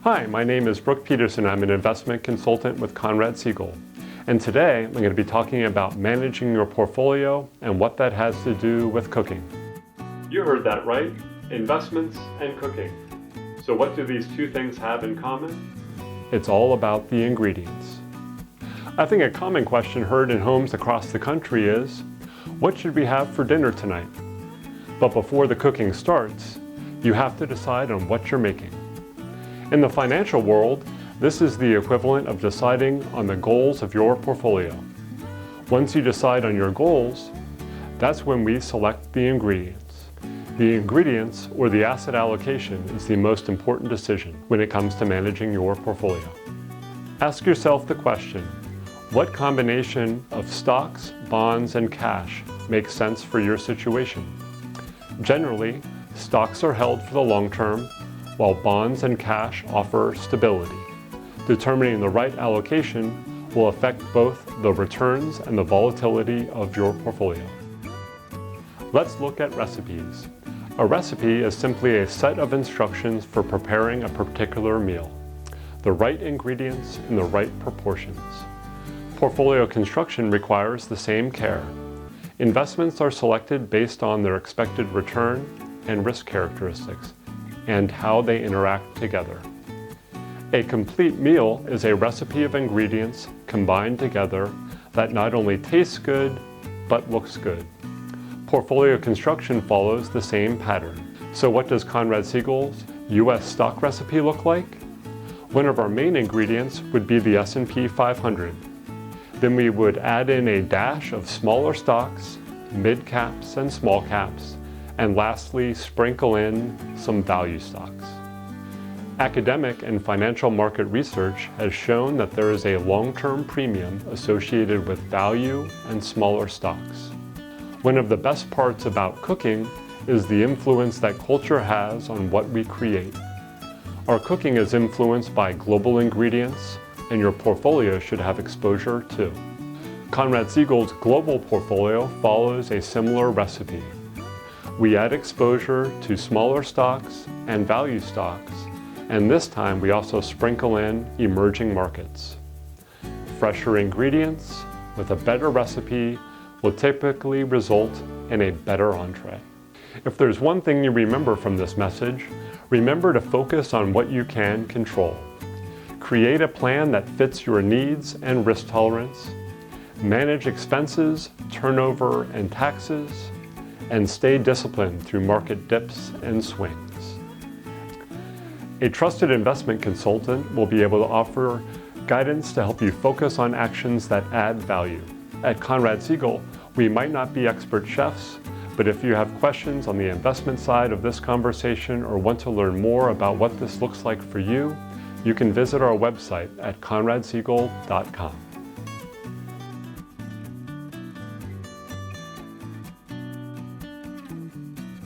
Hi, my name is Brooke Petersen. I'm an investment consultant with Conrad Siegel. And today I'm going to be talking about managing your portfolio and what that has to do with cooking. You heard that right, investments and cooking. So what do these two things have in common? It's all about the ingredients. I think a common question heard in homes across the country is, what should we have for dinner tonight? But before the cooking starts, you have to decide on what you're making. In the financial world, this is the equivalent of deciding on the goals of your portfolio. Once you decide on your goals, that's when we select the ingredients. The ingredients, or the asset allocation, is the most important decision when it comes to managing your portfolio. Ask yourself the question, what combination of stocks, bonds, and cash makes sense for your situation? Generally, stocks are held for the long term, while bonds and cash offer stability. Determining the right allocation will affect both the returns and the volatility of your portfolio. Let's look at recipes. A recipe is simply a set of instructions for preparing a particular meal. The right ingredients in the right proportions. Portfolio construction requires the same care. Investments are selected based on their expected return and risk characteristics, and how they interact together. A complete meal is a recipe of ingredients combined together that not only tastes good, but looks good. Portfolio construction follows the same pattern. So what does Conrad Siegel's US stock recipe look like? One of our main ingredients would be the S&P 500. Then we would add in a dash of smaller stocks, mid caps and small caps, and lastly, sprinkle in some value stocks. Academic and financial market research has shown that there is a long-term premium associated with value and smaller stocks. One of the best parts about cooking is the influence that culture has on what we create. Our cooking is influenced by global ingredients, and your portfolio should have exposure too. Conrad Siegel's global portfolio follows a similar recipe. We add exposure to smaller stocks and value stocks, and this time we also sprinkle in emerging markets. Fresher ingredients with a better recipe will typically result in a better entree. If there's one thing you remember from this message, remember to focus on what you can control. Create a plan that fits your needs and risk tolerance. Manage expenses, turnover, and taxes, and stay disciplined through market dips and swings. A trusted investment consultant will be able to offer guidance to help you focus on actions that add value. At Conrad Siegel, we might not be expert chefs, but if you have questions on the investment side of this conversation or want to learn more about what this looks like for you, you can visit our website at conradsiegel.com.